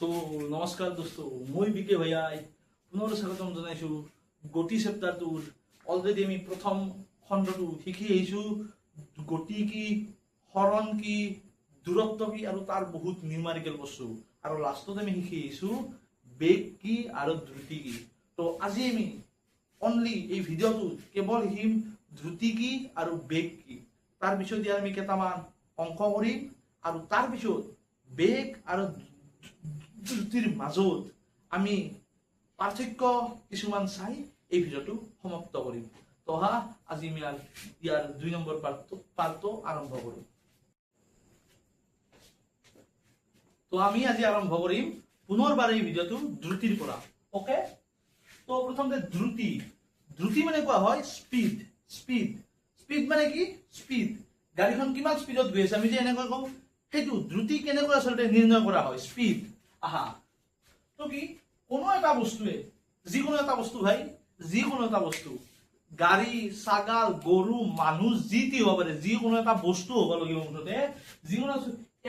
তো নমস্কাৰ দোস্ত, মই বিকে ভাইয়াই পুনৰ স্বাগতম জনাইছো। গতি চেপ্টাৰটোৰ অলৰেডি আমি প্ৰথম খণ্ডটো শিকি আহিছো। গতি কি, হৰণ কি, দূৰত্ব কি আৰু তাৰ বহুত নিউমাৰিকেল বস্তু, আৰু লাষ্টত আমি শিকি আহিছো বেগ কি আৰু দ্ৰুতি কি। তো আজি আমি অনলি এই ভিডিঅ'টোত কেৱল শিকিম দ্ৰুতি কি আৰু বেগ কি। তাৰ পিছত আমি কেইটামান অংক কৰিম আৰু তাৰ পিছত বেগ আৰু দ্ৰুতিৰ মাজত আমি পাৰ্থক্য কিছুমান চাই এই ভিডিঅ'টো সমাপ্ত কৰিম। তো আজি আমি ইয়াৰ 2 নম্বৰ পাৰ্টটো আৰম্ভ কৰিম। তো আমি আজি আৰম্ভ কৰিম পুনৰবাৰ এই ভিডিঅ'টো দ্ৰুতিৰ পৰা। ওকে, তো প্ৰথমতে দ্ৰুতি মানে কোৱা হয় স্পীড মানে কি? স্পীড, গাড়ীখন কিমান স্পীডত গৈ আছে আমি যে এনেকৈ কওঁ, সেইটো দ্ৰুতি কেনেকৈ আচলতে নিৰ্ণয় কৰা হয়। স্পীড তো কি, কোনো এটা বস্তুৱে, যিকোনো এটা বস্তু ভাই, যিকোনো এটা বস্তু, গাড়ী, ছাগাল, গৰু, মানুহ, যি টি হ'ব পাৰে, যিকোনো এটা বস্তু হ'ব লাগিব মুঠতে, যিকোনো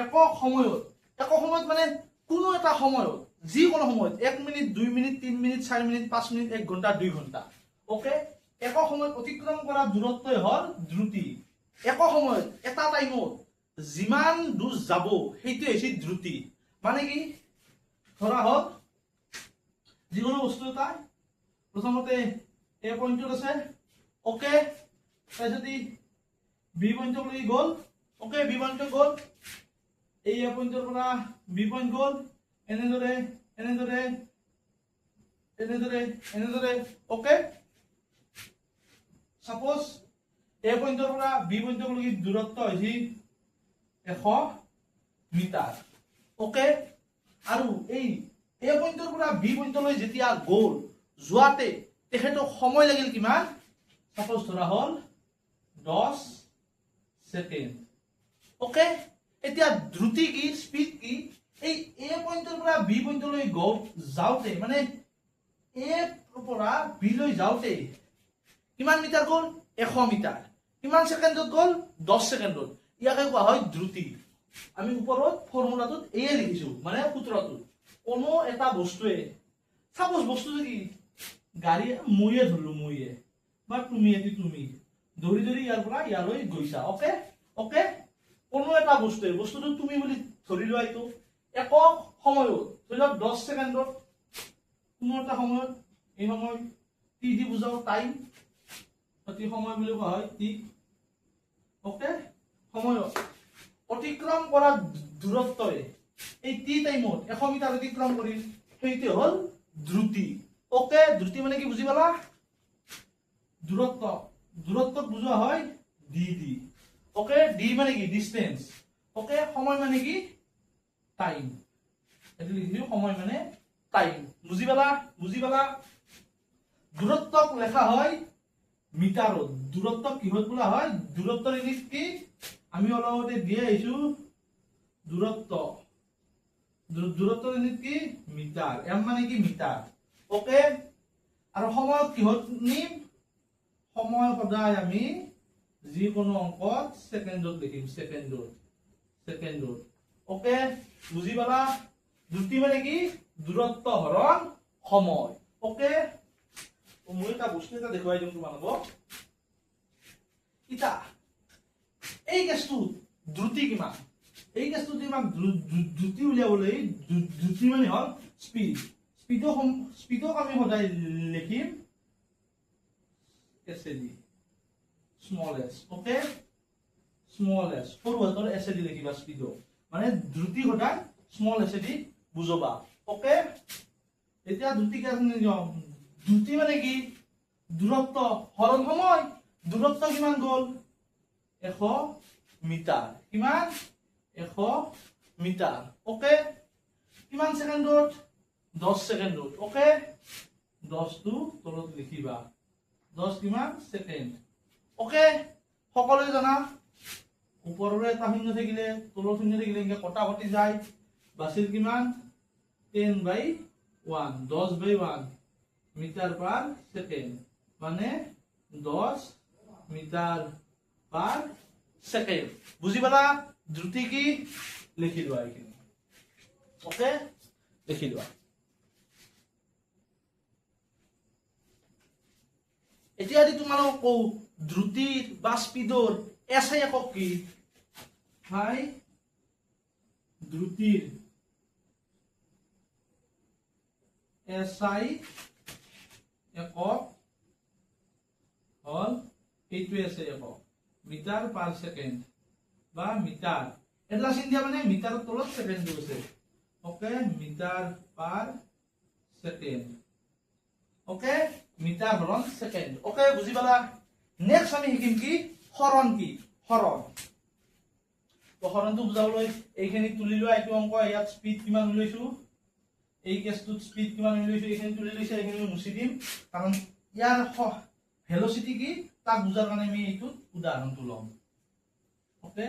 একক সময়ত মানে কোনো এটা সময়ত, যিকোনো সময়ত 1 minute, 2 minute, 3 minute, 4 minute, 5 minute, 1 ঘণ্টা, 2 ঘণ্টা, ওকে, একক সময়ত অতিক্ৰম কৰা দূৰত্বই হ'ল দ্ৰুতি। একক সময়ত এটা টাইমত যিমান দূৰ যাব সেইটোৱে হৈছে দ্ৰুতি। মানে কি, ধৰা হ'ল যিকোনো বস্তু এটা প্ৰথমতে এ পইণ্টত আছে, ওকে, তাৰপিছত বি পইণ্টলৈ গ'ল, ওকে, বি পইণ্ট গ'ল, এই এ পইণ্টৰ পৰা বি পইণ্ট গ'ল, এনেদৰে ওকে। সাপোজ এ পইণ্টৰ পৰা বি পইণ্টলৈকে দূৰত্ব হৈছে 100 মিটাৰ, ওকে। আৰু এই এ পইণ্টৰ পৰা বি পইণ্টলৈ যেতিয়া গ'ল, যোৱাতে তেখেতক সময় লাগিল কিমান? সাপোজ ধৰা হ'ল 10 ছেকেণ্ড, ওকে। এতিয়া দ্ৰুতি কি, স্পীড কি? এই এ পইণ্টৰ পৰা বি পইণ্টলৈ যাওঁতে, মানে এ পৰা বি লৈ যাওঁতে কিমান মিটাৰ গ'ল? 100 মিটাৰ। কিমান ছেকেণ্ডত গ'ল? 10 ছেকেণ্ডত। ইয়াকে কোৱা হয় দ্ৰুতি। আমি ওপৰত ফৰ্মুলাটোত এয়ে লিখিছো, মানে সূত্ৰটোত। কোনো এটা বস্তুৱে, সাপোজ বস্তুটো কি, গাড়ী, মইয়ে ধৰিলো, বা তুমি ধৰি ইয়াৰ পৰা ইয়ালৈ গৈছা, ওকে। কোনো এটা বস্তুটো তুমি বুলি ধৰি লোৱা, এইটো একক সময়ত, ধৰি লওক 10 ছেকেণ্ডত, কোনো এটা সময়ত, এই সময় টি দি বুজাও, টাইম, সময় বুলি কোৱা হয় টি, ওকে। সময়ত অতিক্ৰম কৰা দূৰত্বই এই টি টাইমত 100 মিটাৰ অতিক্ৰম কৰিল, সেইটো হ'ল দ্ৰুতি, ওকে। দ্ৰুতি মানে কি বুজি পালা? দূৰত্বক বুজোৱা হয় ডি, ওকে। ডি মানে কি? Distance, okay. সময় মানে কি? টাইম। এইটো লিখিলো, সময় মানে টাইম। বুজি পালা? দূৰত্বক লেখা হয় মিটাৰত। দূৰত্বক কিহত বোলা হয়? দূৰত্বৰ ইউনিট কি? আমি অলপতে দিয়ে আহিছো, দূৰত্বৰ ইউনিট কি? মিটাৰ। এম মানে কি? Metre, okay. আৰু সময়ক কিহত নিম? সময় সদায় আমি যিকোনো অংকত ছেকেণ্ডত লিখিম, ছেকেণ্ডত, ওকে। বুজি পালা? দ্ৰুতি মানে কি? দূৰত্ব হৰণ সময়, ওকে। মই এটা বস্তু এটা দেখুৱাই দিম তোমালোকক। ইটা এই কেছটোত দ্ৰুতি কিমান? এই কেছটোত ইমান দ্ৰুতি উলিয়াবলৈ, দ্ৰুতি মানে হ'ল স্পীডক আমি সদায় লিখিম এছেডি, small S, okay. Small S, সৰু হাতৰ এছেডি লিখিবা স্পীডক, মানে দ্ৰুতি সদায় স্মল এছেডি বুজবা, ওকে। এতিয়া দ্ৰুতি নিয়ম, দ্ৰুতি মানে কি? দূৰত্ব হৰণ সময়। দূৰত্ব কিমান গ'ল? 100 মিটাৰ। কিমান? 100 মিটাৰ, ওকে। কিমান ছেকেণ্ডত? 10 ছেকেণ্ডত, ওকে। 10 টো তলত লিখিবা, 10 কিমান? Second, okay. সকলোৱে জানা, ওপৰৰে এটা শূন্য থাকিলে তলৰ শূন্য থাকিলে এনেকে কটা যায়, বাছিল কিমান? 10/1, 10/1 মিটাৰ পাৰ ছেকেণ্ড, মানে 10 মিটাৰ পাৰ ছেকেণ্ড। বুজি পালা? দ্ৰুতি কি? লিখি লোৱা এইখিনি, ওকে। দেখি লোৱা এতিয়া যদি তোমালোকক কওঁ দ্ৰুতিৰ বা স্পীডৰ এছআই একক কি ভাই দ্ৰুতিৰ এছআই একক হল এইটো এছআই একক মিটাৰ পাৰ সেকেন্ড বা মিটাৰ এটা চিন্তা মানে মিটাৰৰ তলত সেকেন্ড আছে okay metre per second okay metre হৰণ সেকেন্ড ওকে বুজি পালা নেক্সট আমি শিকিম কি হৰণ কি হৰণ তো হৰণটো বুজাবলৈ এইখিনি তুলি লোৱা এইটো অংক ইয়াত স্পীড কিমান উলিয়াইছো এই কেছটোত স্পীড কিমান উলিয়াইছো এইখিনি তুলি লৈছে এইখিনি মুছি দিম কাৰণ ইয়াৰ ভেলোচিটি কি তাক বুজাৰ কাৰণে আমি এইটো উদাহৰণটো লম ওকে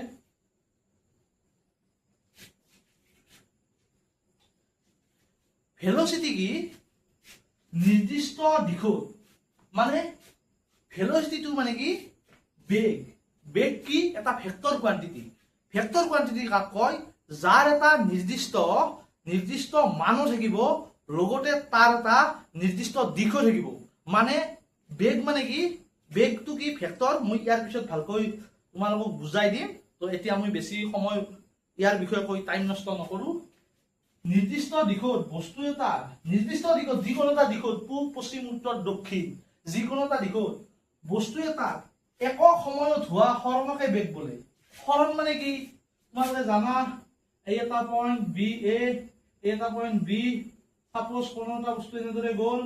ভেলোচিটি কি নিৰ্দিষ্ট দিশত মানে ভেলোচিটিটো মানে কি বেগ বেগ কি এটা ভেক্টৰ কোৱান্টিটি কাক কয় যাৰ এটা নিৰ্দিষ্ট মানো থাকিব লগতে তাৰ এটা নিৰ্দিষ্ট দিশো থাকিব মানে বেগ মানে কি বেগটো কি ভেক্টৰ মই ইয়াৰ পিছত ভালকৈ তোমালোকক বুজাই দিম তো এতিয়া মই বেছি সময় ইয়াৰ বিষয়ে কৈ টাইম নষ্ট নকৰো নিৰ্দিষ্ট দিশত বস্তু এটা নিৰ্দিষ্ট দিশত যিকোনো এটা দিশত পূব পশ্চিম উত্তৰ দক্ষিণ যিকোনো এটা দিশত বস্তু এটা একক সময়ত হোৱা হৰণকে বেগ বোলে হৰণ মানে কি তোমালোকে জানা এই এটা পইণ্ট বি এ এটা পইণ্ট বি সাপোজ কোনো এটা বস্তু এনেদৰে গ'ল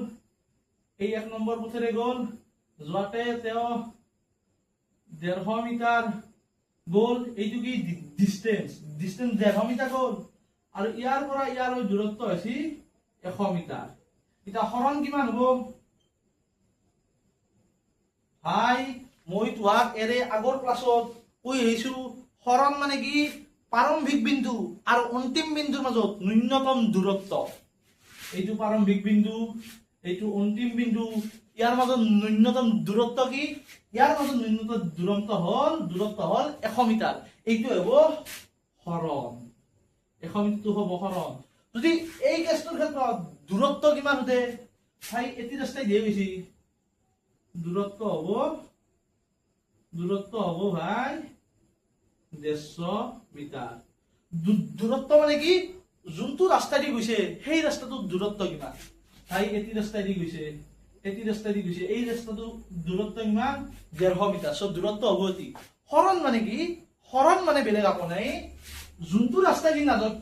এই 1 নম্বৰ পথেৰে গ'ল যোৱাতে তেওঁ 150 মিটাৰ গ'ল এইটো কি ডিস্টেন্স 150 মিটাৰ গ'ল আৰু ইয়াৰ পৰা ইয়ালৈ দূৰত্ব হৈছে 100 মিটাৰ এটা হৰণ কিমান হ'ব ভাই মই তোমাক এৰে আগৰ ক্লাছত কৈ আহিছো হৰণ মানে কি প্ৰাৰম্ভিক বিন্দু আৰু অন্তিম বিন্দুৰ মাজত ন্যূনতম দূৰত্ব এইটো প্ৰাৰম্ভিক বিন্দু এইটো অন্তিম বিন্দু ইয়াৰ মাজত ন্যূনতম দূৰত্ব কি ইয়াৰ মাজত ন্যূনতম দূৰত্ব হল 100 মিটাৰ এইটো হ'ব হৰণ 100 মিটাৰটো হ'ব হৰণ যদি এই কেছটোৰ ক্ষেত্ৰত দূৰত্ব কিমান হতে ভাই এটি ৰাস্তাই দিয়ে গৈছি দূৰত্ব হ'ব ভাই 150 মিটাৰ দূৰত্ব মানে কি যোনটো ৰাস্তা দি গৈছে সেই ৰাস্তাটোৰ দূৰত্ব কিমান ভাই এটি ৰাস্তাই দি গৈছে এই ৰাস্তাটো দূৰত্ব কিমান 150 মিটাৰ সো দূৰত্ব হ'ব এটি হৰণ মানে কি হৰণ মানে বেলেগ আপনাই যোনটো ৰাস্তা দি নাযাওক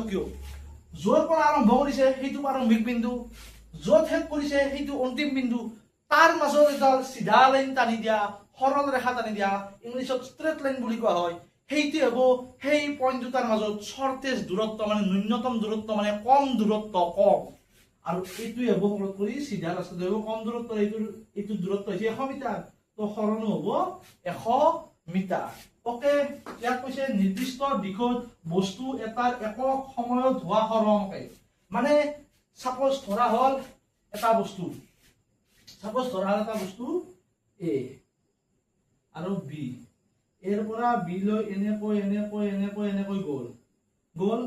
কিয় য'ৰ পৰা আৰম্ভ কৰিছে সেইটো প্ৰাৰম্ভিক বিন্দু য'ত শেষ কৰিছে সেইটো অন্তিম বিন্দু তাৰ মাজত এডাল সিধা লাইন টানি দিয়া সৰল ৰেখা টানি দিয়া ইংলিছত ষ্ট্ৰেট লাইন বুলি কোৱা হয় সেইটো হ'ব সেই পইণ্ট দুটাৰ মাজত শৰ্টেজ দূৰত্ব মানে ন্যূনতম দূৰত্ব মানে কম দূৰত্ব আৰু এইটোই হ'ব সৰল কৰি সিধা ৰাস্তাটো হ'ব কম দূৰত্ব এইটো দূৰত্ব হৈছে 100 মিটাৰ তো হৰণো হ'ব 100 মিটাৰ ওকে ইয়াক কৈছে নিৰ্দিষ্ট দিশত বস্তু এটাৰ একক সময়ত হোৱা হৰণকে মানে সাপোজ ধৰা হল এটা বস্তু এ আৰু বি এৰ পৰা বি লৈ এনেকৈ গ'ল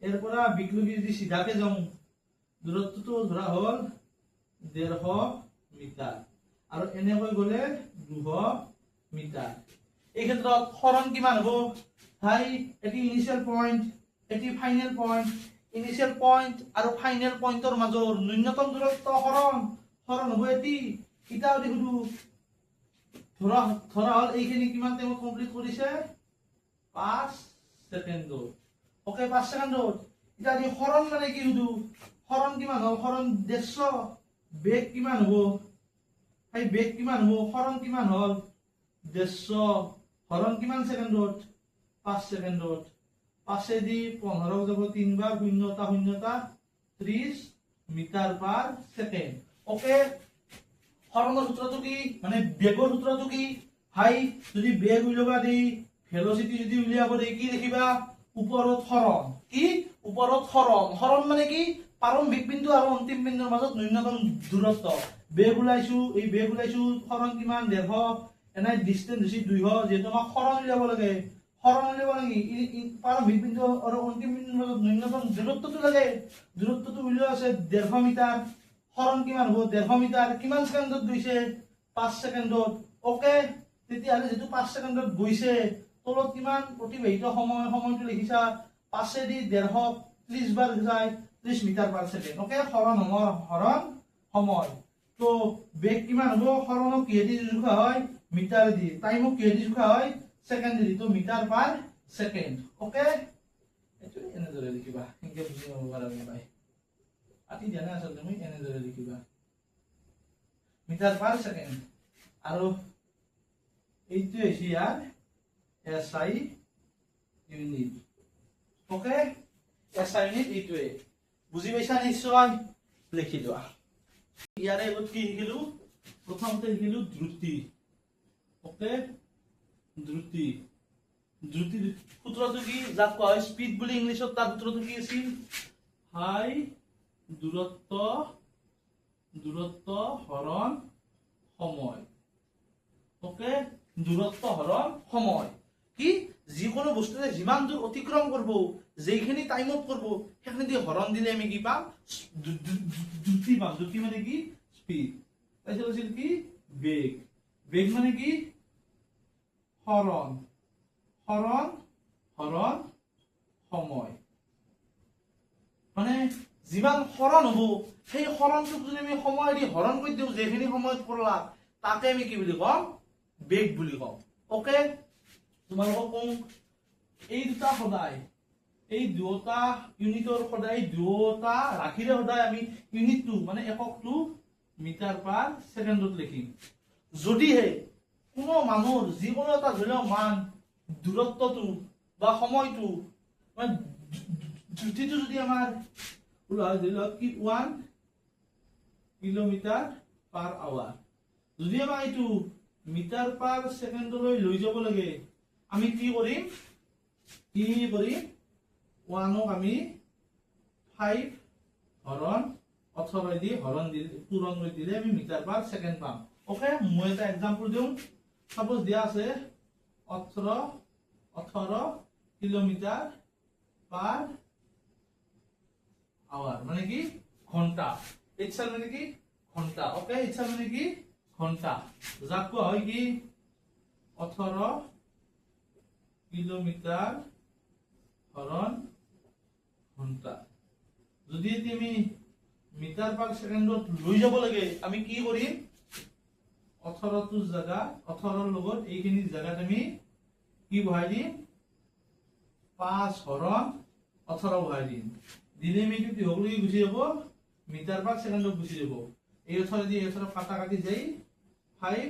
এৰ পৰা বিক লৈ যদি সিধাকে যাওঁ দূৰত্বটো ধৰা হল 150 মিটাৰ আৰু এনেকৈ গ'লে 200 মিটাৰ এই ক্ষেত্ৰত হৰণ কিমান হ'ব ভাই এটি ইনিশিয়াল পইণ্ট এটি ফাইনেল পইণ্ট ইনিশিয়াল পইণ্ট আৰু ফাইনেল পইণ্টৰ মাজৰ ন্যূনতম দূৰত্ব হৰণ হ'ব এটি ইটা যদি সুধু ধৰা হল এইখিনি কিমান টাইমত কমপ্লিট কৰিছে 5 সেকেন্ডত ওকে 5 সেকেন্ডত ইটা দি হৰণ মানে কি সুধু হৰণ কিমান হ'ল হৰণ 150 বেগ কিমান হ'ব ভাই বেগ কিমান হ'ব হৰণ কিমান হ'ল 150 হৰণ কিমান সেকেন্ডত 5 সেকেন্ডত 5 দি 15 যাব 3 বাৰ 0 30 মিটাৰ পাৰ সেকেন্ড ওকে হৰণৰ সূত্ৰটো কি মানে বেগৰ সূত্ৰটো কি ভাই যদি বেগ উলিয়াবা দেই ভেলোচিটি যদি উলিয়াব দেই কি দেখিবা ওপৰত হৰণ মানে কি প্ৰাৰম্ভিক বিন্দু আৰু অন্তিম বিন্দুৰ মাজত ন্যূনতম দূৰত্ব বেগ উলাইছো হৰণ কিমান 150 এনে ডিসটেন্স হৈছে 200 যেটো আমাক হৰণ উলিয়াব লাগে হৰণ উলিয়াব লাগে প্ৰাৰম্ভিক বিন্দু আৰু অন্তিম বিন্দুৰ মাজত ন্যূনতম দূৰত্বটো লাগে দূৰত্বটো উলিওৱা আছে 150 মিটাৰ হৰণ কিমান হ'ব 150 মিটাৰ কিমান সেকেন্ডত গৈছে 5 সেকেন্ডত ওকে তেতিয়াহ'লে যেটো 5 সেকেন্ডত গৈছে তলত কিমান অতিবাহিত সময়টো লিখিছা 5 দি 150 30 বাৰ যায় 30 মিটাৰ পাৰ সেকেন্ড ওকে হৰণ সময় তো বেগ কিমান হ'ব হৰণক কিহেদি জোখা হয় মিটাৰ দি টাইমক কিহেদি জোখা হয় সেকেন্ড দি তো মিটাৰ পাৰ সেকেন্ড ওকে এটো এনে ধৰে লিখিবা এনেকে বুজি পাব পাৰানি ভাই আতি জানা আছে তুমি এনে ধৰে লিখিবা মিটাৰ পাৰ সেকেন্ড আৰু এইটো হৈছে ইয়াৰ SI unit okay SI unit এইটোৱে বুজি পাইছা নিশ্চয় লিখি লোৱা ইয়াৰে আগত কি শিকিলো প্ৰথমতে শিকিলো দ্ৰুতি ওকে দ্ৰুতি সূত্ৰটো কি যাক কোৱা হয় স্পীড বুলি ইংলিছত তাৰ সূত্ৰটো কি আছিল হাই দূৰত্ব হৰণ সময় ওকে দূৰত্ব হৰণ সময় কি যিকোনো বস্তুতে যিমান দূৰ অতিক্ৰম কৰিব যেইখিনি টাইমত কৰিব সেইখিনি দি হৰণ দিলে আমি কি পাম দ্ৰুতি পাম দ্ৰুতি মানে কি স্পীড তাৰপিছত আছিল কি বেগ মানে কি হৰণ সময় মানে যিমান হৰণ হ'ব সেই হৰণটোক যদি আমি সময় দি হৰণ কৰি দিওঁ যেখিনি সময়ত কৰলা তাকে আমি কি বুলি কম বেগ বুলি কম ওকে তোমালোকক কওঁ এই দুটা সদায় এই দুটা ইউনিটৰ সদায় দুটা ৰাখিলে সদায় আমি ইউনিটটো মানে এককটো মিটাৰ পাৰ সেকেন্ডত লিখিম যদিহে কোনো মানুহৰ যিকোনো এটা ধৰি লওক মান দূৰত্বটো বা সময়টো মানে দ্ৰুতিটো যদি আমাৰ ধৰি লওক কি 1 কিলোমিটাৰ পাৰ আৱাৰ যদি আমাৰ এইটো মিটাৰ পাৰ সেকেন্ডলৈ লৈ যাব লাগে আমি কি কৰিম 1ক আমি 5 হৰণ 18 দি হৰণ দিলে পূৰণ কৰি দিলে আমি মিটাৰ পাৰ সেকেন্ড পাম ওকে মই এটা এক্সাম্পল দিওঁ সাপোজ দিয়া আছে 18 কিলোমিটাৰ পাৰ আৱাৰ মানে কি ঘন্টা এইচআৰ মানে কি ঘন্টা ওকে এইচআৰ মানে কি ঘন্টা যাক কোৱা হয় কি 18 কিলোমিটাৰ হৰণ ঘন্টা যদি তুমি মিটাৰ পাৰ সেকেন্ডত লৈ যাব লাগে আমি কি কৰিম 18 টো জায়গা 18 লগত এইখিনি জায়গাত আমি কি বহাই দিম 5 হৰণ 18 বহাই দিম দিলে আমি কি হ'ব লাগি গুছি যাব মিটাৰ পাৰ সেকেন্ডত গুছি যাব এই 18 দি 18 কাটি যাই 5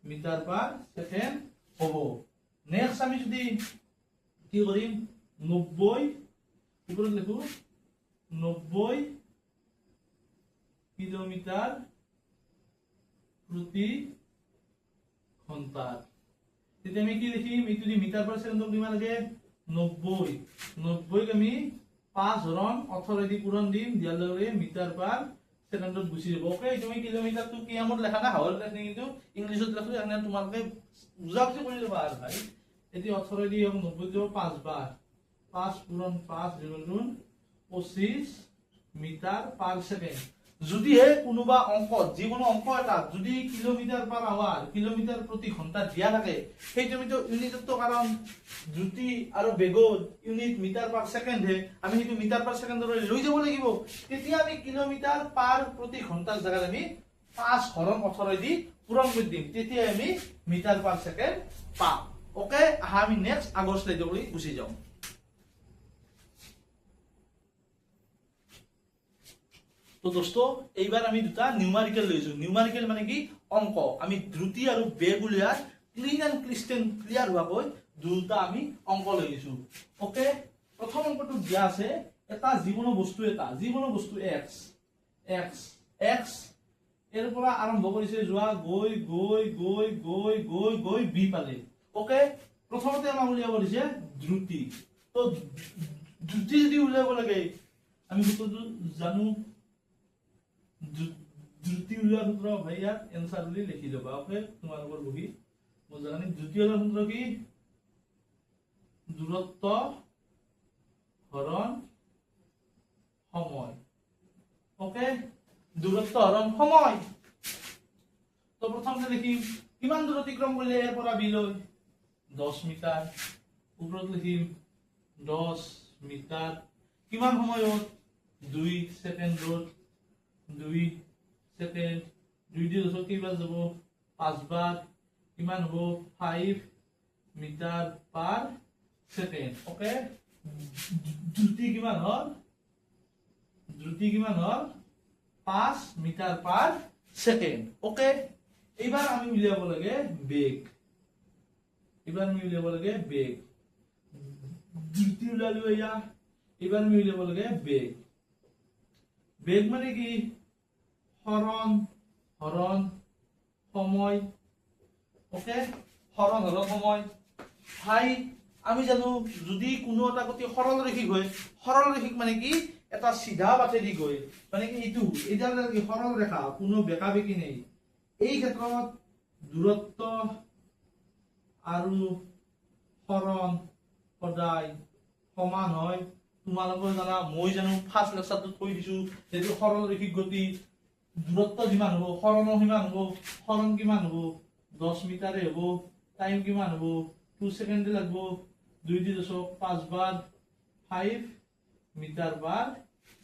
মিটাৰ পাৰ সেকেন্ড হ'ব নেক্সট আমি যদি কি কৰিম 90 উপৰত লিখো 90 কিলোমিটাৰ প্ৰতি ঘন্টা তেতিয়া আমি কি লিখিম এইটো দি মিটাৰ পাৰ সেকেন্ডত কিমান লাগে 90 আমি 5 হৰণ 18 দি পূৰণ দিম দিয়াৰ লগে মিটাৰ পাৰ সেকেন্ডত গুছি যাব ওকে তুমি কিলোমিটাৰটো কি আমত লেখা না হাৱল লেখনি কিন্তু ইংলিছত লেখো এনে তোমালোকে বুজাবুজি কৰি লবা আৰু ভাই এটি 18 দি 90 দিব 5 বাৰ 5 পূৰণ 5 = 25 মিটাৰ পাৰ সেকেন্ড যদিহে কোনোবা অংকত যিকোনো অংক এটা যদি কিলোমিটাৰ পাৰ আৱাৰ কিলোমিটাৰ প্ৰতি ঘন্টা দিয়া থাকে সেইটো আমি ইউনিটটো কাৰণ দ্ৰুতি আৰু বেগৰ ইউনিট মিটাৰ পাৰ সেকেন্ড হে আমি সেইটো মিটাৰ পাৰ সেকেন্ডলৈ লৈ যাব লাগিব তেতিয়া আমি কিলোমিটাৰ পাৰ প্ৰতি ঘন্টাৰ জায়গাত আমি 5 হৰণ 18 দি পূৰণ কৰি দিম তেতিয়া আমি মিটাৰ পাৰ সেকেন্ড পাম ওকে আমি নেক্সট আগৰ স্লাইডলৈ গুছি যাওঁ তো দোস্ত এইবাৰ আমি দুটা নিউমাৰিকেল লৈছো নিউমাৰিকেল মানে কি অংক আমি দ্ৰুতি আৰু বেগ উলিয়াৰ ক্লিন এন্ড ক্লিয়াৰ হোৱাকৈ দুটা আমি অংক লৈছো ওকে প্ৰথম অংকটো দিয়া আছে এটা যিকোনো বস্তু x এৰ পৰা আৰম্ভ কৰিছে যোৱা গৈ বি পালে ওকে প্ৰথমতে আমাৰ উলিয়াব দিছে দ্ৰুতি তো দ্ৰুতি যদি উলিয়াব লাগে আমি সূত্ৰটো জানো দ্ৰুতি উলিওৱাৰ সূত্ৰ ভাই ইয়াত এনসাৰ বুলি লিখি লবা ওকে তোমালোকৰ বহি মই জানি দ্ৰুতীয় সূত্ৰ কি দূৰত্ব হৰণ সময়। ওকে, দূৰত্ব হৰণ সময়। তো প্ৰথমতে লিখিম কিমান দূৰ অতিক্ৰম কৰিলে এৰ পৰা বি লৈ 10 মিটাৰ। ওপৰত লিখিম 10 মিটাৰ। কিমান সময়ত 2 ছেকেণ্ডত 2 ছেকেণ্ড 2 দি 10 কেইবাৰ যাব 5 বাৰ। কিমান হ'ব 5 মিটাৰ পাৰ ছেকেণ্ড। ওকে, দ্ৰুতি কিমান হ'ল 5 মিটাৰ পাৰ ছেকেণ্ড। ওকে, এইবাৰ আমি উলিয়াব লাগে বেগ। দ্ৰুতি উলিয়ালো এয়া। এইবাৰ আমি উলিয়াব লাগে বেগ। বেগ মানে কি হৰণ সময়। ওকে, হৰণ সময়। ভাই আমি জানো যদি কোনো এটা গতি সৰল ৰৈখিক হয়, সৰল ৰৈখিক মানে কি এটা সিধা বাটেদি গৈ মানে কি এইটো এইডাল কি সৰল ৰেখা, কোনো বেকা বেকি নেই। এই ক্ষেত্ৰত দূৰত্ব আৰু হৰণ সদায় সমান হয়। তোমালোকে জানা, মই জানো ফাৰ্ষ্ট লেকচাৰটোত কৈ দিছো যেটো সৰল ৰৈখিক গতি দূৰত্ব যিমান হ'ব হৰণো সিমান হ'ব। হৰণ কিমান হ'ব 10 মিটাৰে হ'ব। টাইম কিমান হ'ব 2 ছেকেণ্ড লাগিব। 2 দি 10 5 বাৰ 5 মিটাৰ পাৰ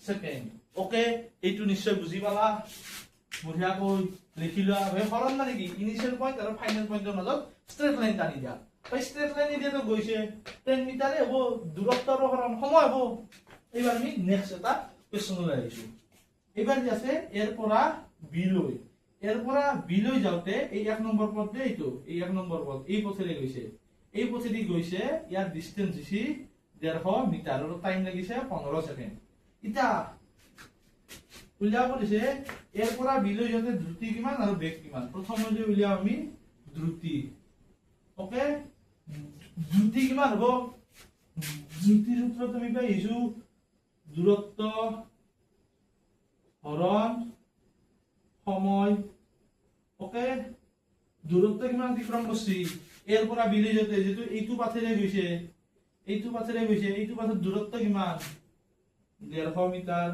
ছেকেণ্ড। ওকে, এইটো নিশ্চয় বুজি পালা। বঢ়িয়াকৈ লিখি লোৱা। হৰণ মানে কি ইনিশিয়েল পইণ্ট আৰু ফাইনেল পইণ্টৰ মাজত ষ্ট্ৰেট লাইন টানি দিয়া। ষ্ট্ৰেট লাইন দিয়েতো গৈছে 10 মিটাৰে হ'ব। দূৰত্ব আৰু হৰণ সময় হ'ব। এইবাৰ আমি নেক্সট এটা কুৱেশ্যনলৈ আহিছো। এইবাৰ কি আছে এৰ পৰা বি লৈ। এৰ পৰা বি লৈ যাওঁতে এই 1 নম্বৰ পথ দে, এইটো এই 1 নম্বৰ পথ এই পথেৰে গৈছে। এই পথেদি গৈছে, ইয়াৰ ডিষ্টেন্স দিছি 150 মিটাৰ আৰু টাইম লাগিছে 15 ছেকেণ্ড। ইটা উলিয়াব দিছে এৰ পৰা বি লৈ যাওঁতে দ্ৰুতি কিমান আৰু বেগ কিমান। প্ৰথমতে উলিয়াম আমি দ্ৰুতি। ওকে, দ্ৰুতি কিমান হ'ব দ্ৰুতিৰ সূত্ৰত আমি পাইছো দূৰত্ব হৰণ সময়। ওকে, দূৰত্ব কিমান অতিক্ৰম কৰিছি এৰ পৰা বি লৈ যাওঁতে, যেটো এইটো পাথেৰে গৈছে এইটো পাথত দূৰত্ব কিমান 150 মিটাৰ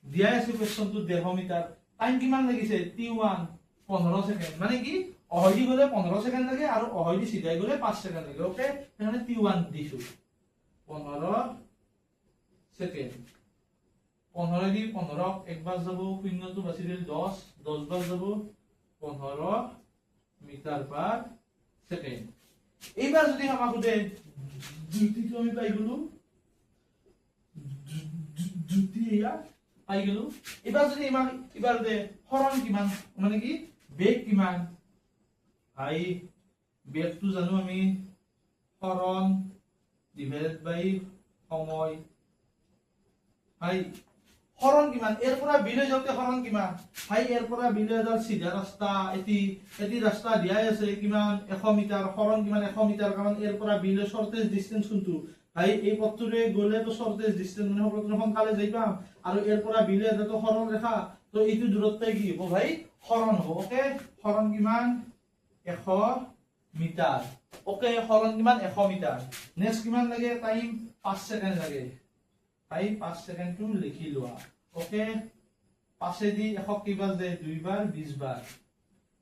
দিয়া আছে কুৱেশ্যনটো 150 মিটাৰ। টাইম কিমান লাগিছে t1 15 ছেকেণ্ড। মানে কি অহৈ দি গ'লে 15 ছেকেণ্ড লাগে আৰু অহৈ দি সিধাই গ'লে 5 ছেকেণ্ড লাগে। ওকে, মানে t1 দিছো 15 ছেকেণ্ড। 15 দি 15 একবাৰ যাব, শূন্যটো বাছি দিল 10 বাৰ যাব 15 মিটাৰ পাৰ ছেকেণ্ড। এইবাৰ যদি আমাক সোধে দ্ৰুতিটো আমি পাই গ'লো, দ্ৰুতি এয়া পাই গ'লো। এবাৰ যদি এবাৰ দে হৰণ কিমান মানে কি বেগ কিমান। ভাই বেগটো জানো আমি হৰণ ডিভাইডেড বাই সময়। ভাই হৰণ কিমান এৰ পৰা বি লৈ যাওঁতে হৰণ কিমান। ভাই এৰ পৰা বি লৈ যাওঁতে সিধা ৰাস্তা এটি ৰাস্তা দিয়াই আছে কিমান 100 মিটাৰ। হৰণ কিমান 100 মিটাৰ, কাৰণ এৰ পৰা বি লৈ শৰ্টেজ ডিষ্টেন্স কোনটো। ভাই এই পথটোৰে গ'লে তো শৰ্টেজ ডিষ্টেন্স মানে সকলোতকৈ সোনকালে যাই পাম। আৰু এৰ পৰা বি লৈ যাওঁতে সৰল ৰেখা, তো এইটো দূৰত্বই কি হ'ব ভাই হৰণ হ'ব। ওকে, হৰণ কিমান 100 মিটাৰ। ওকে, হৰণ কিমান 100 মিটাৰ। নেক্সট কিমান লাগে টাইম 5 ছেকেণ্ড লাগে। ভাই 5 ছেকেণ্ডটো লিখি লোৱা। ওকে, 5 দি 100 কেইবাৰ যায় 2 বাৰ 20 বাৰ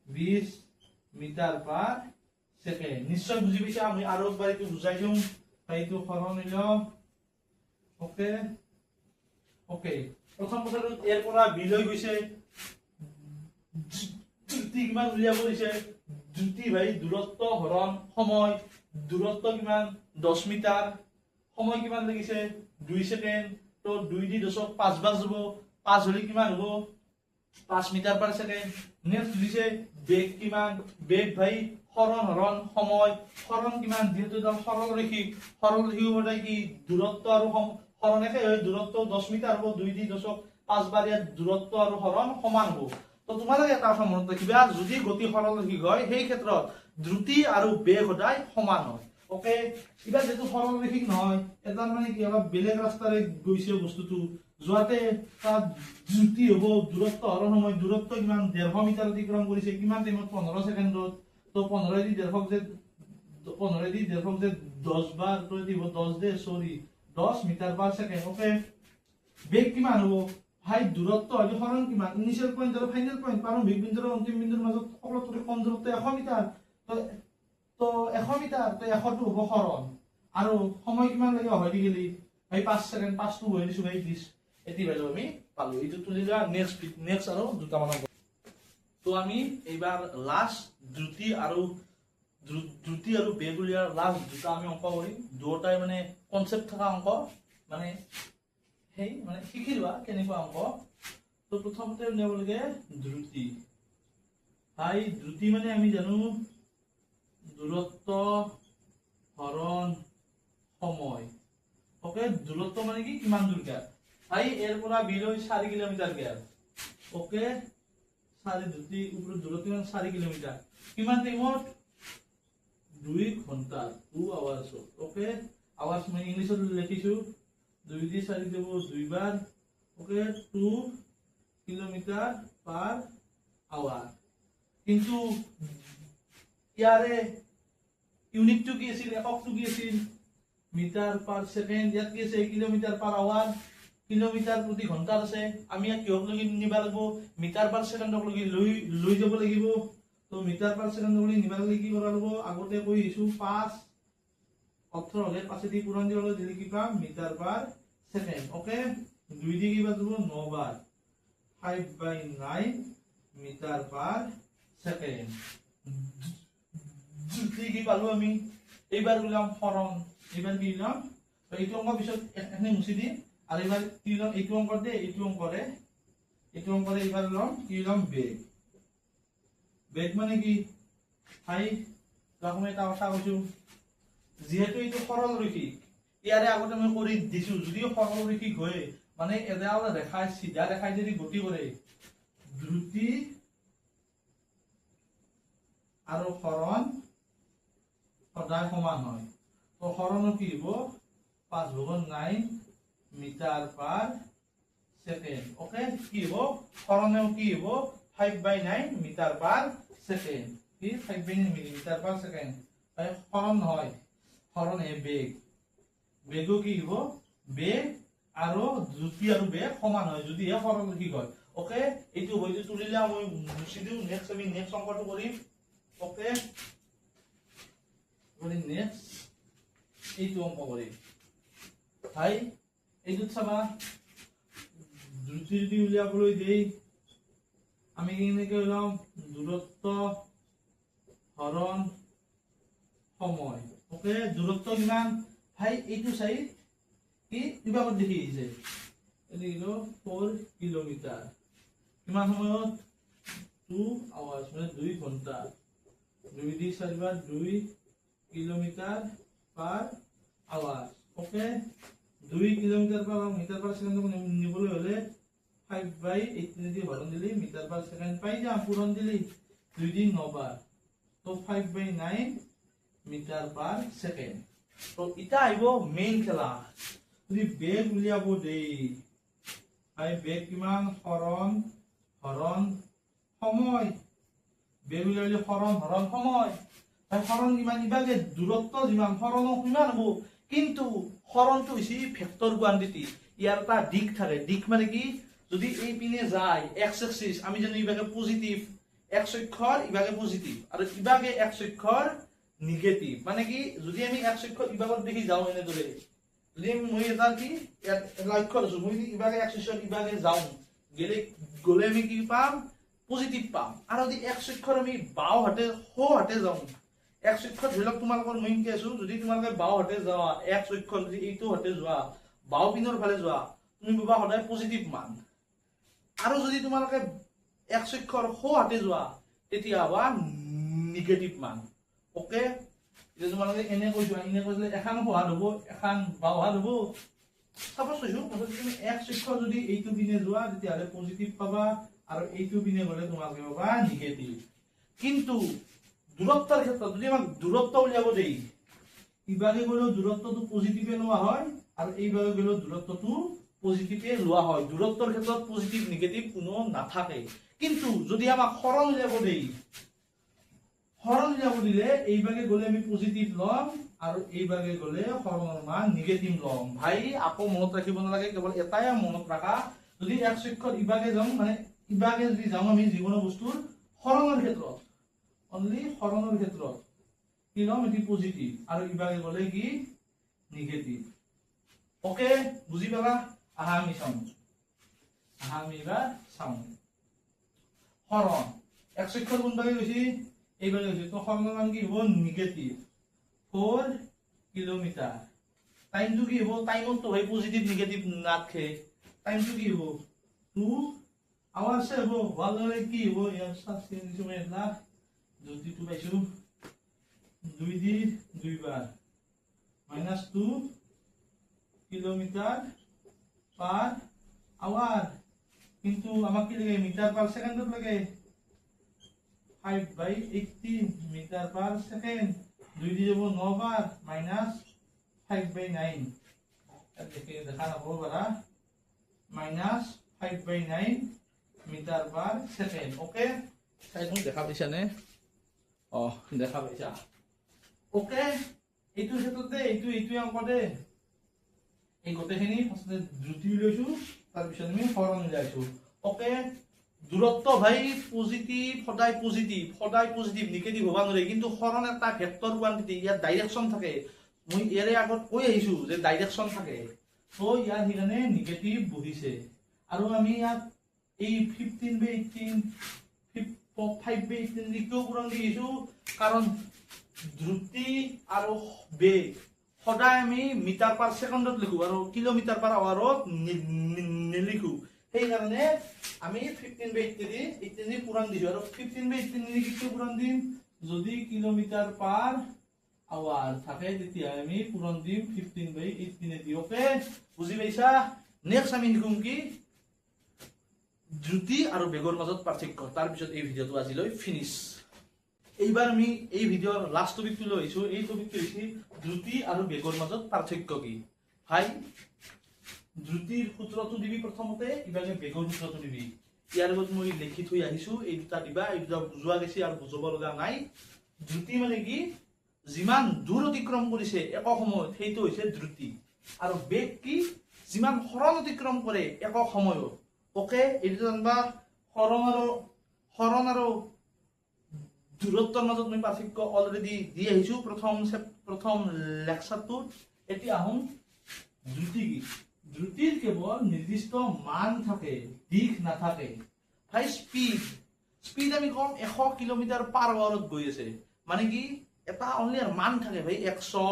20 মিটাৰ পাৰ ছেকেণ্ড। নিশ্চয় বুজি পাইছা। আমি আৰু একবাৰ এইটো বুজাই দিওঁ। এইটো হৰণ নিল। ওকে, প্ৰথম কথাটো এৰ পৰা বি লৈ গৈছে, দ্ৰুতি কিমান উলিয়াব দিছে। দ্ৰুতি ভাই দূৰত্ব হৰণ সময়। দূৰত্ব কিমান 10 মিটাৰ। সময় কিমান লাগিছে 2 ছেকেণ্ড। তো 2 দি 10 5 বাৰ যাব, 5 হলে কিমান হ'ব 5 মিটাৰ পাৰ ছেকেণ্ড। নেক্সট দিছে বেগ কিমান। বেগ ভাই হৰণ সময়। হৰণ কিমান, যেহেতু এটা সৰল ৰৈখিক সদায় কি দূৰত্ব আৰু হৰণ একে হয়। দূৰত্ব 10 মিটাৰ হ'ব। 2 দি 10 5 বাৰ ইয়াত দূৰত্ব আৰু হৰণ সমান হ'ব। তো তোমালোকে এটা কথা মনত ৰাখিবা, যদি গতি সৰল ৰৈখিক হয় সেই ক্ষেত্ৰত দ্ৰুতি আৰু বেগ সদায় সমান হয়। ওকে, এবাৰ যেটো সৰল ৰৈখিক নহয়, এটা মানে কি অলপ বেলেগ ৰাস্তাৰে গৈছে বস্তুটো, যোৱাতে তাত দ্ৰুতি হ'ব দূৰত্ব হৰণ সময়। দূৰত্ব কিমান 150 মিটাৰ অতিক্ৰম কৰিছে কিমান টাইমত 15 ছেকেণ্ডত। তো 15 দি 150 যে 10 বার করে দিব 10 দে sorry 10 metre per second okay বেগ কিমান হ'ব ভাই দূৰত্ব হলে হৰণ কিমান ইনিশিয়াল পয়েন্ট আৰু ফাইনাল পয়েন্ট প্ৰাৰম্ভিক বিন্দু আৰু অন্তিম বিন্দুৰ মাজত সকলোতকৈ কম দূৰত্ব 100 মিটাৰ তো 100 মিটাৰ তো 100 টো হ'ব হৰণ আৰু সময় কিমান লাগে হয় গলি ভাই 5 সেকেন্ড 5 টো হৈ দিছো ভাই 20 এতি ভাই আমি পালো এইটো তুলিলা নেক্সট আৰু দুটা মান তো আমি এইবাৰ লাষ্ট দ্ৰুতি আৰু বেগ উলিয়াৰ লাষ্ট দুটা আমি অংক কৰিম দুটাই মানে কনসেপ্ট থকা অংক মানে হেই মানে শিকি লোৱা কেনেকুৱা অংক তো প্ৰথমতে উলিয়াব লাগে দ্ৰুতি ভাই দ্ৰুতি মানে আমি জানো দূৰত্ব হৰণ সময় ওকে দূৰত্ব মানে কি কিমান দূৰ গেল ভাই এৰ পৰা বিলৈ 4 কিলোমিটাৰ গেল ওকে 4 দ্ৰুতি উপৰ দূৰত্ব 4 কিলোমিটাৰ কিমান টাইমত 2 ঘন্টা 2 আৱাৰ্স ওকে আৱাৰ্স মানে ইংলিছত লিখিছো 2 দি 4 দেব 2 বাৰ ওকে 2 কিলোমিটাৰ পাৰ আৱাৰ কিন্তু ইয়াৰে ইউনিটটো কি আছিল এককটো কি আছিল মিটাৰ পাৰ সেকেন্ড ইয়াত কি আছে কিলোমিটাৰ পাৰ আৱাৰ কিলোমিটাৰ প্ৰতি ঘন্টা আছে আমি ইয়াত কিহক লাগি নিবা লাগিব মিটাৰ পাৰ সেকেন্ডক লাগি লৈ যাব লাগিব তো মিটাৰ পাৰ সেকেন্ড বুলি নিবা লাগি কি কৰা লাগিব আগতে কৈ দিছো 5 18 হলে পাছে দি পূৰণ দি হলে দিলি কি পাম মিটাৰ পাৰ সেকেন্ড ওকে 2 দি কিবা দিব 9 বাৰ 5/9 মিটাৰ পাৰ সেকেন্ড দ্ৰুতি কি পালো আমি এইবাৰ গলাম হৰণ এইবাৰ কি দিলাম তো এইটো অংক পিছত এখানে মুছি দিম আৰ এবাৰ কি দিলাম এইটো অংক দে এইটো অংকৰে এইবাৰ লম কি দিলাম বেগ মানে কি ভাই তখন এটা কথা কৈছো যেহেতু এইটো সৰল ৰৈখিক ইয়াৰে আগতে আমি কৰি দিছো যদিও সৰল ৰৈখিক হয় মানে এডাল ৰেখাই সিধা ৰেখাই যদি গতি কৰে দ্ৰুতি আৰু হৰণ সদায় সমান হয় তো হরণ কি হব 5/9 মিটার পার সেকেন্ড ওকে কি হব হরণেও কি হব 5/9 মিটার পার সেকেন্ড কি 5/9 মিটার পার সেকেন্ড তাই হরণ হয় হরণে বেগও কি হব বেগ আৰু দ্ৰুতি আৰু বেগ সমান হয় যদি হরণ কি হয় ওকে এইটো হইতো তুলিলে মই মুছি দিও আমি নেক্সট অংকটো কৰিম ওকে নেক্সট এইটো অংক কৰিম ভাই এইটো চাবা দ্ৰুতি যদি উলিয়াবলৈ দেই আমি কেনেকৈ উলাম দূৰত্ব হৰণ সময় ওকে দূৰত্ব কিমান ভাই এইটো চাই কি কিবাকত দেখি আহিছে এদিকে 4 কিলোমিটাৰ কিমান সময়ত 2 আৱাৰ্স মানে 2 ঘন্টা 2 দি 4 বাৰ 2 kilometre per hour okay 2 kilometre per metre per second নিবলৈ হলে 5/8 দি হৰণ দিলি মিটাৰ পাৰ সেকেন্ড পাই যাম পূৰণ দিলি 2 দি 9 বাৰ তো 5/9 মিটাৰ পাৰ সেকেন্ড তো ইটা আইব মেইন খেলা যদি বেগ উলিয়াব দেই ভাই বেগ কিমান হৰণ সময় বেগ উলিয়ালে হৰণ সময় হৰণ কিমান ইবাগে দূৰত্ব যিমান হৰণ কিমান হব কিন্তু হৰণটো হৈছে ভেক্টৰ কোয়ান্টিটি ইয়াৰ এটা দিক থাকে দিক মানে কি যদি এই পিনে যায় এক্স এক্সিস আমি জানো ইবাগে পজিটিভ এক্স অক্ষৰ ইবাগে পজিটিভ আৰু ইবাগে এক্স অক্ষৰ নেগেটিভ মানে কি যদি আমি এক্স অক্ষৰ ইবাগত দেখি যাও এনে দৰে যদি মই এটা কি লক্ষ্য আছো মই ইবাগে এক্স অক্ষৰ ইবাগে যাও গলে আমি কি পাম পজিটিভ পাম আৰু যদি এক্স অক্ষৰ আমি বাও হাতে হো হাতে যাও এক্স অক্ষৰ ধৰিলক তোমালোকৰ মই কি আছো যদি তোমালোকে বাও হাতে যাওয়া এক্স অক্ষৰ যদি এইটো হাতে যোৱা বাও পিনৰ ফালে যোৱা তুমি পাবা সদায় পজিটিভ মান আৰু যদি তোমালোকে এক্স অক্ষৰ হো হাতে যোৱা তেতিয়া হবা নেগেটিভ মান ওকে যে তোমালোকে এনে কৈছো এনে কৈলে এখন হো হাত হ'ব এখন বাও হাত হ'ব সাপোজ কৈছো তুমি এক্স অক্ষৰ যদি এইটো পিনে যোৱা তেতিয়া হলে পজিটিভ পাবা আৰু এইটো পিনে গলে তোমালোকে পাবা নেগেটিভ কিন্তু দূৰত্বৰ ক্ষেত্ৰত যদি আমাক দূৰত্ব উলিয়াব দেই ইবাগে গলেও দূৰত্বটো পজিটিভে লোৱা হয় আৰু এইবাগে গলেও দূৰত্বটো পজিটিভে লোৱা হয় দূৰত্বৰ ক্ষেত্ৰত পজিটিভ নেগেটিভ কোনো নাথাকে কিন্তু যদি আমাক হৰণ উলিয়াব দেই হৰণ যাব দিলে এইভাগে গলে আমি পজিটিভ লম আৰু এইভাগে গলে হৰণৰ মান নিগেটিভ লম ভাই আকৌ মনত ৰাখিব নালাগে কেৱল এটাই মনত ৰাখা যদি এক সংখ্যক ইভাগে যাওঁ মানে ইভাগে যদি যাওঁ আমি যিকোনো বস্তুৰ হৰণৰ ক্ষেত্ৰত অনলি হৰণৰ ক্ষেত্ৰত কি লম এটি পজিটিভ আৰু ইভাগে গলে কি নিগেটিভ ওকে বুজি পালা আহা আমি চাওঁ এবাৰ চাওঁ হৰণ এক সংখ্যক কোনভাগে গৈছি এইভাগে গৈছে তো হৰণৰ মান কি হ'ব নিগেটিভ 4 কিলোমিটাৰ টাইমটো কি হ'ব টাইমত তো ভাই পজিটিভ নিগেটিভ নাথাকে টাইমটো কি হ'ব 2 আৱাৰ্ছ হ'ব ভালদৰে কি হ'ব ইয়াৰ সাবস্ক্ৰিপশ্যন দিছো মই না যদি তো পাইছো 2 দি 2 বাৰ -2 কিলোমিটাৰ পাৰ আৱাৰ কিন্তু আমাক কি লাগে মিটাৰ পাৰ সেকেন্ডত লাগে 5/80 মিটার পার সেকেন্ড 2 দিয়ে যাব 9 বার -5/9 দেখে দেখা না বড়রা -5/9 মিটার পার সেকেন্ড ওকে তাইখন দেখা পাইছা নে দেখা পাইছা ওকে এইটো ক্ষেত্ৰতে এইটো অংক দে এই গোটেইখিনি ফাৰ্ষ্টে দ্ৰুতি লৈছো তাৰ পিছত আমি হৰণ লৈছো ওকে দূৰত্ব ভাই পজিটিভ সদায় পজিটিভ নিগেটিভ হবা নৰে কিন্তু হৰণ এটা ভেক্টৰ কোৱান্টিটি ইয়াত ডাইৰেকশন থাকে মই এৰে আগত কৈ আহিছো যে ডাইৰেকশন থাকে তো ইয়াৰ হিৰণে নিগেটিভ বহিছে আৰু আমি ইয়াত এই 15/18 5/18 লিখিও পুৰণ দিছো কাৰণ দ্ৰুতি আৰু বেগ সদায় আমি মিটাৰ পাৰ সেকেন্ডত লিখো আৰু কিলোমিটাৰ পাৰ আৱাৰত নিলিখো সেই কাৰণে আমি 15/18 পুৰণ দিছো আৰু 15/18 কি পুৰণ দিম যদি কিলোমিটাৰ পাৰ আৱাৰ থাকে তেতিয়া আমি পুৰণ দিম 15/18 দি ওকে বুজি পাইছা নেক্সট আমি শিকম কি দ্ৰুতি আৰু বেগৰ মাজত পাৰ্থক্য তাৰ পিছত এই ভিডিওটো আজিলৈ ফিনিশ এইবাৰ আমি এই ভিডিওৰ লাষ্ট টপিকটো লৈছো এই টপিকটো হৈছে দ্ৰুতি আৰু বেগৰ মাজত পাৰ্থক্য কি ভাই দ্ৰুতিৰ সূত্ৰটো দিবি প্ৰথমতে ইভাগে বেগৰ সূত্ৰটো দিবি ইয়াৰ আগত মই লিখি থৈ আহিছো এই দুটা দিবা এই দুটা বুজোৱা গৈছে আৰু বুজাব লগা নাই দ্ৰুতি মানে কি যিমান দূৰ অতিক্ৰম কৰিছে একক সময়ত সেইটো হৈছে দ্ৰুতি আৰু বেগ কি যিমান হৰণ অতিক্ৰম কৰে একক সময়ত ওকে এইটো জানবা হৰণ আৰু দূৰত্বৰ মাজত মই পাৰ্থক্য অলৰেডি দি আহিছো প্ৰথম লেকচাৰটোত এতিয়া আহোঁ দ্ৰুতি কি দ্ৰুতিৰ কেৱল নিৰ্দিষ্ট মান থাকে দিশ নাথাকে ভাই স্পীড আমি কম 100 কিলোমিটাৰ পাৰ আৱাৰত গৈ আছে মানে কি এটা অনলি মান থাকে ভাই 100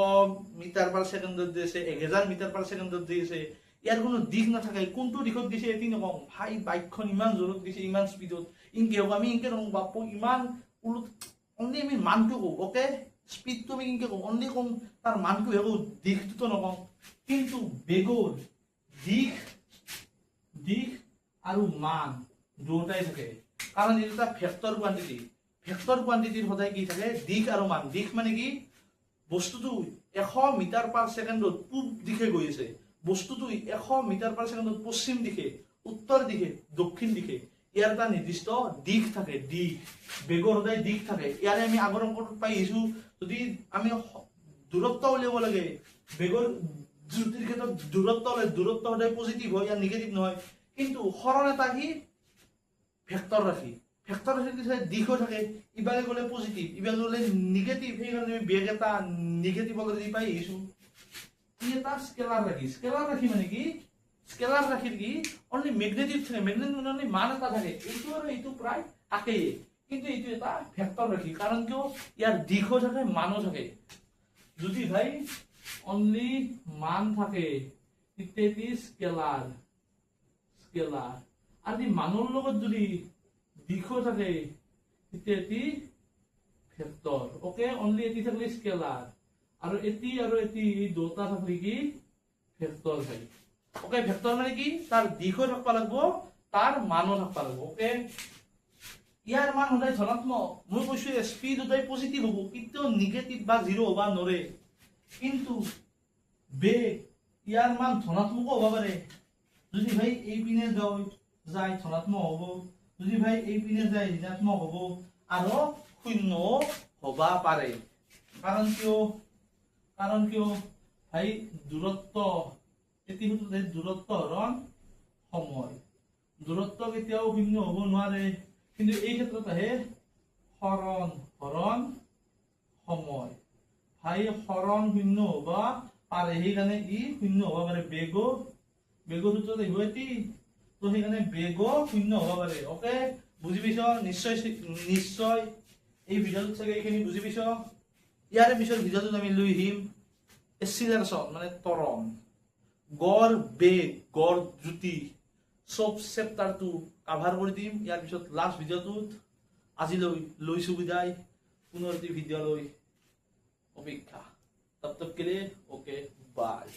মিটাৰ পাৰ সেকেন্ডত দিছে 1000 মিটাৰ পাৰ সেকেন্ডত দিছে ইয়াৰ কোনো দিশ নাথাকে কোনটো দিশত দিছে এটি নকম ভাই বাইকখন ইমান জোৰত দিছে ইমান স্পীডত ইনকে হ'ব আমি ইনকে ৰং বাপ ইমান অনলি আমি মানটো কওঁ ওকে স্পীডটো আমি ইনকে কওঁ অনলি কম তাৰ মানটো হেকো দিশটো নকওঁ কিন্তু বেগৰ দিশ আৰু মান দুটাই থাকে কাৰণ এটা ভেক্টৰ কোৱান্টিটিৰ সদায় কি থাকে দিশ আৰু মান দিশ মানে কি বস্তুটো 100 মিটাৰ পাৰ সেকেন্ডত পূব দিশে গৈ আছে বস্তুটো 100 মিটাৰ পাৰ সেকেন্ডত পশ্চিম দিশে উত্তৰ দিশে দক্ষিণ দিশে ইয়াৰ এটা নিৰ্দিষ্ট দিশ থাকে দিশ বেগৰ সদায় দিশ থাকে ইয়াৰে আমি আগৰ অংকটোত পাই আহিছো যদি আমি দূৰত্ব উলিয়াব লাগে বেগৰ দ্ৰুতিৰ ক্ষেত্ৰত দূৰত্ব সদায় পজিটিভ হয় ইয়াৰ নিগেটিভ নহয় কিন্তু হৰণ এটা কি ভেক্টৰ ৰাশি দিশো থাকে ইভাগে গলে পজিটিভ ইভাগে গলে নিগেটিভ সেইকাৰণে আমি বেগ এটা নিগেটিভ অলৰেডি পাই আহিছো ই এটা স্কেলাৰ ৰাশি মানে কি স্কেলাৰ ৰাশিৰ কি অনলি মেগনেটিভ থাকে মেগনেটিভ মানে মান এটা থাকে এইটো আৰু এইটো প্ৰায় একেই কিন্তু এইটো এটা ভেক্টৰ ৰাশি কাৰণ কিয় ইয়াৰ দিশো থাকে মানো থাকে যদি ভাই অনলি মান থাকে ইত্যাদি স্কেলাৰ আৰু মানৰ লগত যদি দিশো থাকে ইত্যাদি ভেক্টৰ ওকে অনলি এটি থাকলে স্কেলাৰ আৰু এটি এই দুটা থাকলে কি ভেক্টৰ হয় ওকে ভেক্টৰ মানে কি তাৰ দিশো থাকবা লাগব তাৰ মানো থাকবা লাগব ওকে ইয়াৰ মান সদায় ধনাত্মক মই কৈছো স্পীড সদায় পজিটিভ হ'ব কিন্তু নিগেটিভ বা জিৰো হবা নৰে কিন্তু বেগ ইয়াৰ মান ধনাত্মক হ'ব পাৰে যদি ভাই এই পিনে যায় ধনাত্মক হ'ব যদি ভাই এই পিনে যায় ঋণাত্মক হ'ব আৰু শূন্য হবা পাৰে। কাৰণ কিয় ভাই দূৰত্ব এটি সূত্ৰতে দূৰত্ব হৰণ সময়। দূৰত্ব কেতিয়াও শূন্য হ'ব নোৱাৰে, কিন্তু এই ক্ষেত্ৰত আহে হৰণ হৰণ সময়। ভাই হৰণ শূন্য হবা পাৰে, সেইকাৰণে ই শূন্য হব পাৰে। বেগৰ সূত্ৰত আহিব এটি, তো সেইকাৰণে বেগ শূন্য হব পাৰে। অকে, বুজি পাইছ? নিশ্চয় এই ভিডিঅ'টোত চাগে এইখিনি বুজি পাইছ। ইয়াৰে পিছৰ ভিডিঅ'টোত আমি লৈ আহিম এক্সিলাৰেশ্যন মানে ত্বৰণ, গড় বেগ, গড় দ্ৰুতি, চব চেপ্টাৰটো কাভাৰ কৰি দিম ইয়াৰ পিছত লাষ্ট ভিডিঅ'টোত। আজিলৈ লৈছো বিদায়, পুনৰ এটি ভিডিঅ' লৈ অপেক্ষা। তব তক কে লিয়ে ওকে বাই।